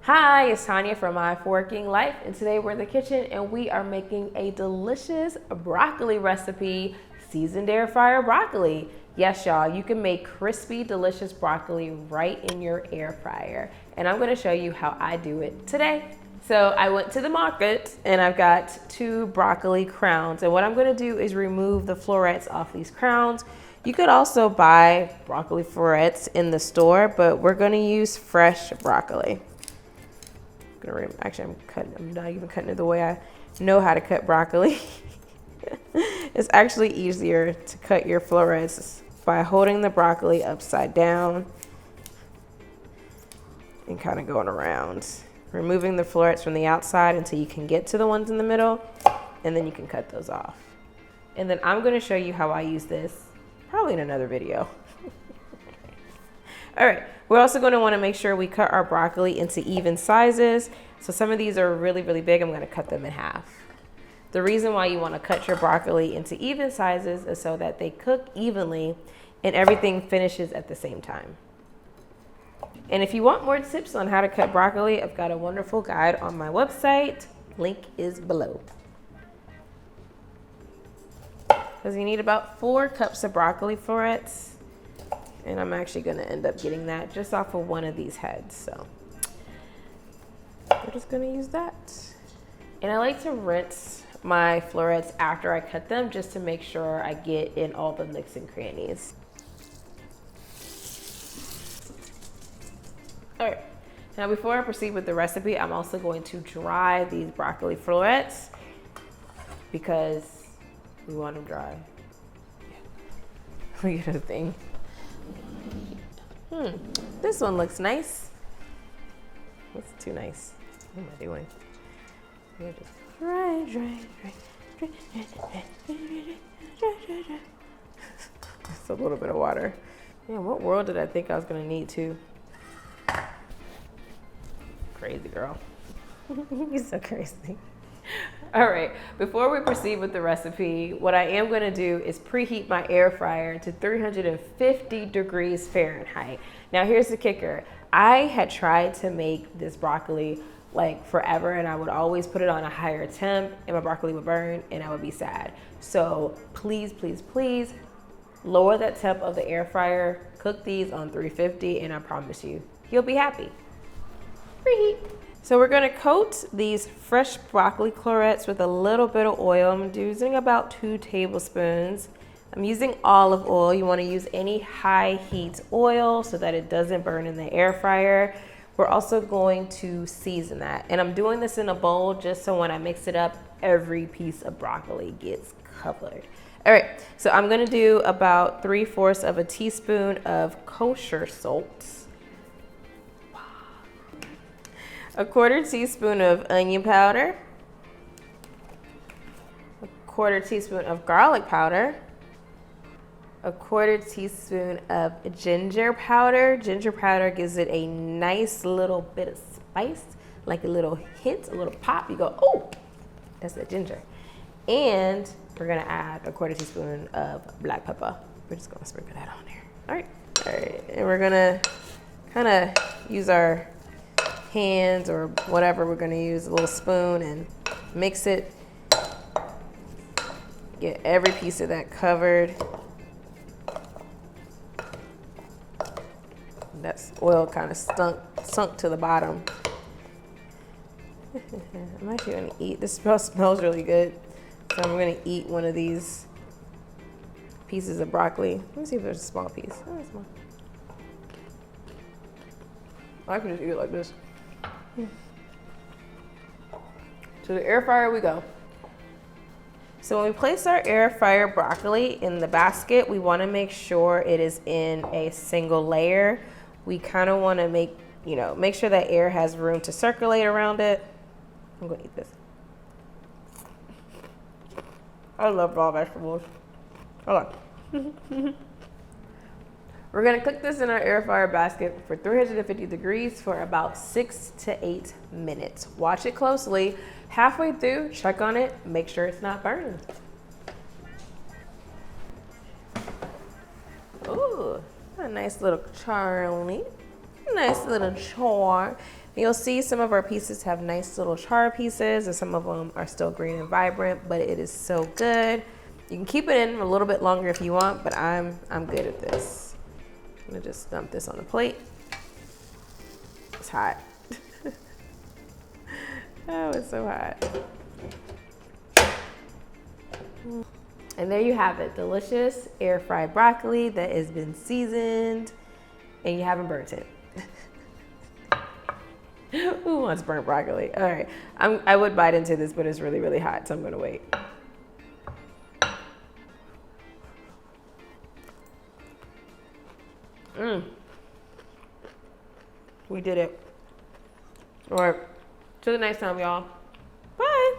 Hi, it's Tanya from My Working Life, and today we're in the kitchen and we are making a delicious broccoli recipe, seasoned air fryer broccoli. Yes, y'all, you can make crispy, delicious broccoli right in your air fryer, and I'm gonna show you how I do it today. So I went to the market and I've got 2 broccoli crowns, and what I'm gonna do is remove the florets off these crowns. You could also buy broccoli florets in the store, but we're gonna use fresh broccoli. Actually, I'm not even cutting it the way I know how to cut broccoli. It's actually easier to cut your florets by holding the broccoli upside down and kind of going around, removing the florets from the outside until you can get to the ones in the middle, and then you can cut those off. And then I'm going to show you how I use this probably in another video. All right, we're also going to want to make sure we cut our broccoli into even sizes. So some of these are really, really big. I'm going to cut them in half. The reason why you want to cut your broccoli into even sizes is so that they cook evenly and everything finishes at the same time. And if you want more tips on how to cut broccoli, I've got a wonderful guide on my website. Link is below. Because you need about 4 cups of broccoli florets. And I'm actually going to end up getting that just off of one of these heads. So we're just going to use that. And I like to rinse my florets after I cut them just to make sure I get in all the nooks and crannies. All right. Now before I proceed with the recipe, I'm also going to dry these broccoli florets because we want them dry. We get a thing. This one looks nice. That's too nice. What am I doing? Just dry. Just a little bit of water. Man, what world did I think I was gonna need to? Crazy girl. You're so crazy. All right, before we proceed with the recipe, what I am going to do is preheat my air fryer to 350 degrees Fahrenheit. Now here's the kicker. I had tried to make this broccoli like forever, and I would always put it on a higher temp and my broccoli would burn and I would be sad. So please, please, please lower that temp of the air fryer, cook these on 350, and I promise you, you'll be happy. Preheat. So we're gonna coat these fresh broccoli florets with a little bit of oil. I'm using about 2 tablespoons. I'm using olive oil. You wanna use any high heat oil so that it doesn't burn in the air fryer. We're also going to season that. And I'm doing this in a bowl just so when I mix it up, every piece of broccoli gets covered. All right, so I'm gonna do about 3/4 of a teaspoon of kosher salt. 1/4 teaspoon of onion powder, 1/4 teaspoon of garlic powder, 1/4 teaspoon of ginger powder. Ginger powder gives it a nice little bit of spice, like a little hint, a little pop. You go, oh, that's the ginger. And we're gonna add 1/4 teaspoon of black pepper. We're just gonna sprinkle that on there. All right, and we're gonna kind of use our hands or whatever we're going to use, a little spoon, and mix it. Get every piece of that covered. That's oil kind of sunk to the bottom. I'm actually going to eat. This smells really good. So I'm going to eat one of these pieces of broccoli. Let me see if there's a small piece. Oh, it's small. I can just eat it like this. To the air fryer we go. So when we place our air fryer broccoli in the basket, we want to make sure it is in a single layer. We kind of want to make sure that air has room to circulate around it. I'm going to eat this. I love raw vegetables. Hold on. We're gonna cook this in our air fryer basket for 350 degrees for about 6 to 8 minutes. Watch it closely. Halfway through, check on it, make sure it's not burning. Ooh, a nice little char on it. Nice little char. And you'll see some of our pieces have nice little char pieces, and some of them are still green and vibrant, but it is so good. You can keep it in a little bit longer if you want, but I'm good at this. I'm gonna just dump this on the plate. It's hot. Oh, it's so hot. And there you have it, delicious air fried broccoli that has been seasoned and you haven't burnt it. Who wants burnt broccoli? All right, I would bite into this, but it's really, really hot, so I'm gonna wait. We did it. All right, till the next time, y'all. Bye.